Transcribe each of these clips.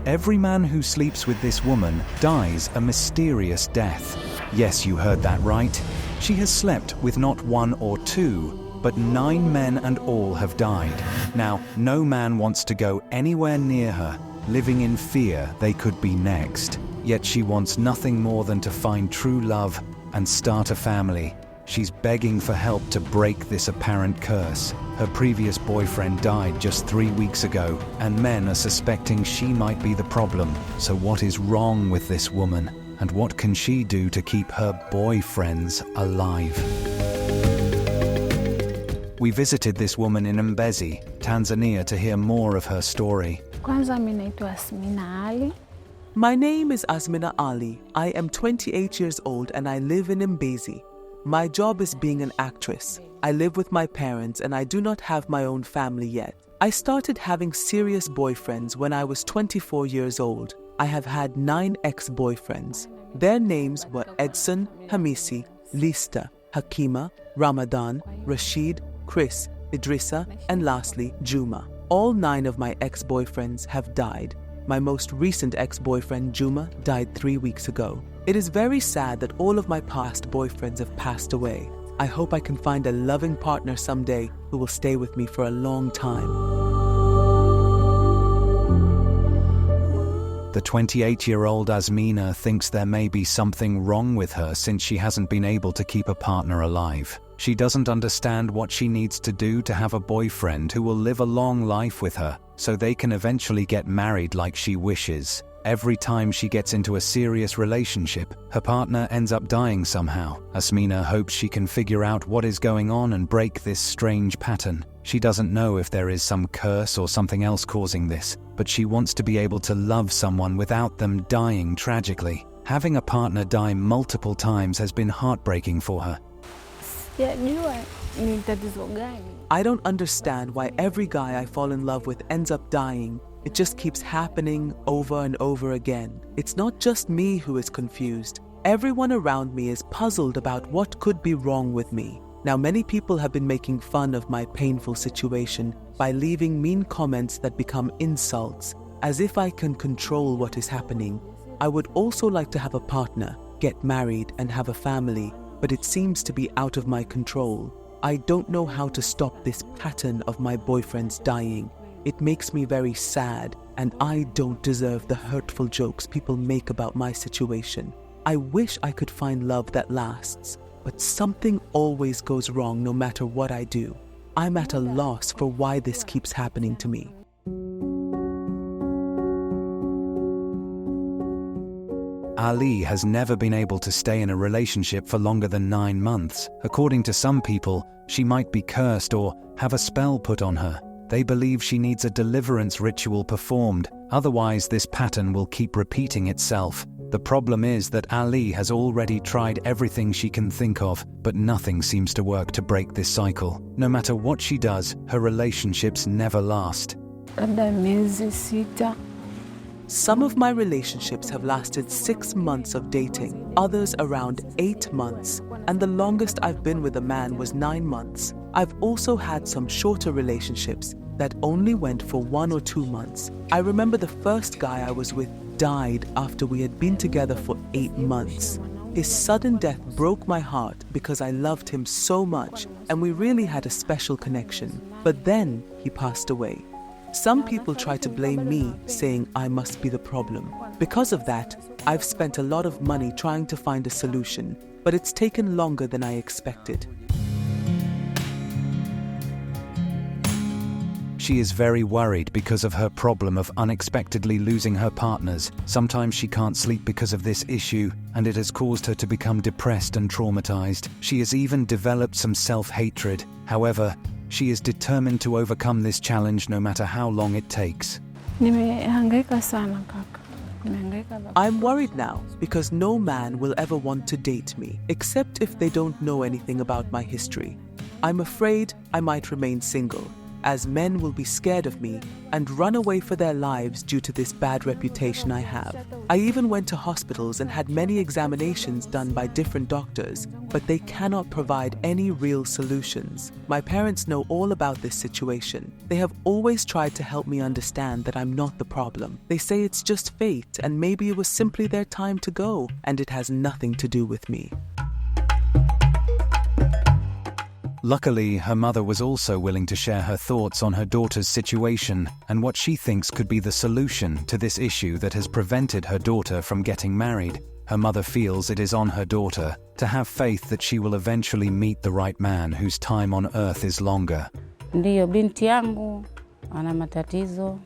Every man who sleeps with this woman dies a mysterious death. Yes, you heard that right. She has slept with not one or two, but 9 men and all have died. Now, no man wants to go anywhere near her, living in fear they could be next. Yet she wants nothing more than to find true love and start a family. She's begging for help to break this apparent curse. Her previous boyfriend died just 3 weeks ago, and men are suspecting she might be the problem. So what is wrong with this woman? And what can she do to keep her boyfriends alive? We visited this woman in Mbezi, Tanzania, to hear more of her story. Kwanza mimi naitwa Asmina Ali. My name is Asmina Ali. I am 28 years old and I live in Mbezi. My job is being an actress. I live with my parents and I do not have my own family yet. I started having serious boyfriends when I was 24 years old. I have had 9 ex-boyfriends. Their names were Edson, Hamisi, Lista, Hakima, Ramadan, Rashid, Chris, Idrissa, and lastly, Juma. All 9 of my ex-boyfriends have died. My most recent ex-boyfriend, Juma, died 3 weeks ago. It is very sad that all of my past boyfriends have passed away. I hope I can find a loving partner someday who will stay with me for a long time. The 28-year-old Asmina thinks there may be something wrong with her since she hasn't been able to keep a partner alive. She doesn't understand what she needs to do to have a boyfriend who will live a long life with her, so they can eventually get married like she wishes. Every time she gets into a serious relationship, her partner ends up dying somehow. Asmina hopes she can figure out what is going on and break this strange pattern. She doesn't know if there is some curse or something else causing this, but she wants to be able to love someone without them dying tragically. Having a partner die multiple times has been heartbreaking for her. I don't understand why every guy I fall in love with ends up dying. It just keeps happening over and over again. It's not just me who is confused. Everyone around me is puzzled about what could be wrong with me. Now, many people have been making fun of my painful situation by leaving mean comments that become insults, as if I can control what is happening. I would also like to have a partner, get married, and have a family, but it seems to be out of my control. I don't know how to stop this pattern of my boyfriends dying. It makes me very sad, and I don't deserve the hurtful jokes people make about my situation. I wish I could find love that lasts, but something always goes wrong no matter what I do. I'm at a loss for why this keeps happening to me. Ali has never been able to stay in a relationship for longer than 9 months. According to some people, she might be cursed or have a spell put on her. They believe she needs a deliverance ritual performed, otherwise this pattern will keep repeating itself. The problem is that Ali has already tried everything she can think of, but nothing seems to work to break this cycle. No matter what she does, her relationships never last. Some of my relationships have lasted 6 months of dating, others around 8 months, and the longest I've been with a man was 9 months. I've also had some shorter relationships that only went for 1 or 2 months. I remember the first guy I was with died after we had been together for 8 months. His sudden death broke my heart because I loved him so much and we really had a special connection. But then he passed away. Some people try to blame me, saying I must be the problem. Because of that, I've spent a lot of money trying to find a solution, but it's taken longer than I expected. She is very worried because of her problem of unexpectedly losing her partners. Sometimes she can't sleep because of this issue, and it has caused her to become depressed and traumatized. She has even developed some self-hatred. However, she is determined to overcome this challenge no matter how long it takes. I'm worried now because no man will ever want to date me, except if they don't know anything about my history. I'm afraid I might remain single. as men will be scared of me and run away for their lives due to this bad reputation I have. I even went to hospitals and had many examinations done by different doctors, but they cannot provide any real solutions. My parents know all about this situation. They have always tried to help me understand that I'm not the problem. They say it's just fate and maybe it was simply their time to go and it has nothing to do with me. Luckily, her mother was also willing to share her thoughts on her daughter's situation and what she thinks could be the solution to this issue that has prevented her daughter from getting married. Her mother feels it is on her daughter to have faith that she will eventually meet the right man whose time on earth is longer. Ndiyo, binti yangu ana matatizo.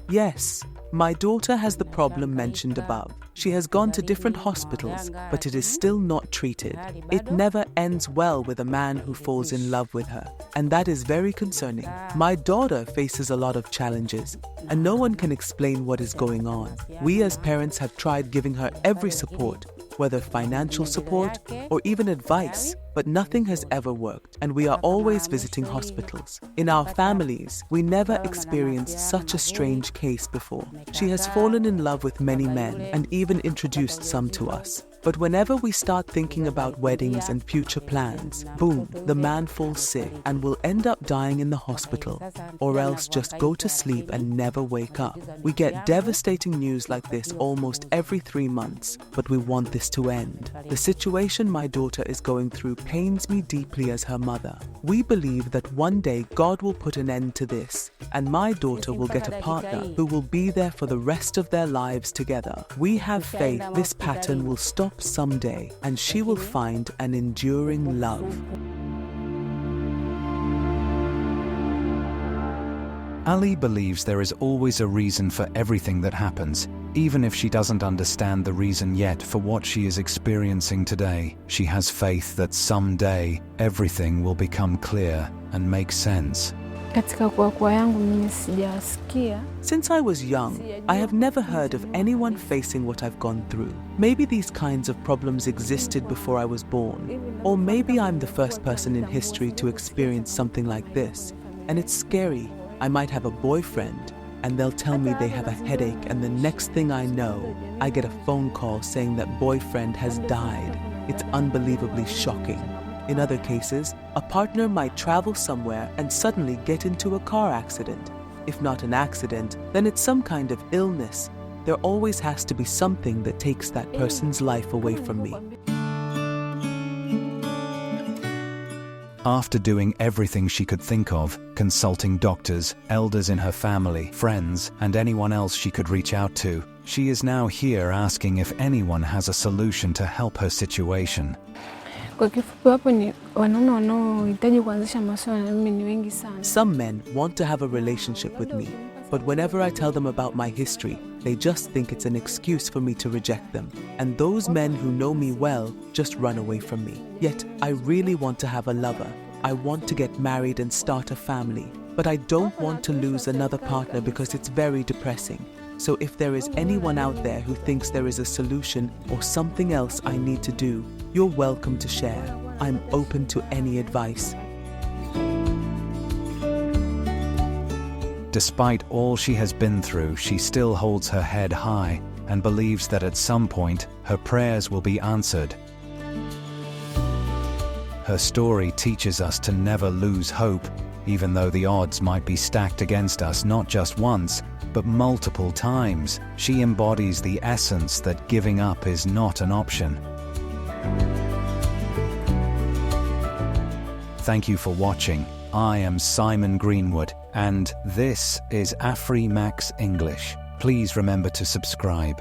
Yes, my daughter has the problem mentioned above. She has gone to different hospitals, but it is still not treated. It never ends well with a man who falls in love with her, and that is very concerning. My daughter faces a lot of challenges, and no one can explain what is going on. We as parents have tried giving her every support, whether financial support or even advice, but nothing has ever worked, and we are always visiting hospitals. In our families, we never experienced such a strange case before. She has fallen in love with many men and even introduced some to us. But whenever we start thinking about weddings and future plans, boom, the man falls sick and will end up dying in the hospital, or else just go to sleep and never wake up. We get devastating news like this almost every 3 months, but we want this to end. The situation my daughter is going through pains me deeply as her mother. We believe that one day God will put an end to this, and my daughter will get a partner who will be there for the rest of their lives together. We have faith this pattern will stop someday, and she will find an enduring love. Ali believes there is always a reason for everything that happens, even if she doesn't understand the reason yet for what she is experiencing today. She has faith that someday everything will become clear and make sense. Since I was young, I have never heard of anyone facing what I've gone through. Maybe these kinds of problems existed before I was born, or maybe I'm the first person in history to experience something like this, and it's scary. I might have a boyfriend, and they'll tell me they have a headache, and the next thing I know, I get a phone call saying that boyfriend has died. It's unbelievably shocking. In other cases, a partner might travel somewhere and suddenly get into a car accident. If not an accident, then it's some kind of illness. There always has to be something that takes that person's life away from me. After doing everything she could think of, consulting doctors, elders in her family, friends, and anyone else she could reach out to, she is now here asking if anyone has a solution to help her situation. Some men want to have a relationship with me, but whenever I tell them about my history, they just think it's an excuse for me to reject them. And those men who know me well just run away from me. Yet, I really want to have a lover. I want to get married and start a family. But I don't want to lose another partner because it's very depressing. So if there is anyone out there who thinks there is a solution or something else I need to do, you're welcome to share. I'm open to any advice. Despite all she has been through, she still holds her head high and believes that at some point her prayers will be answered. Her story teaches us to never lose hope, even though the odds might be stacked against us not just once, but multiple times. She embodies the essence that giving up is not an option. Thank you for watching. I am Simon Greenwood, and this is Afrimax English. Please remember to subscribe.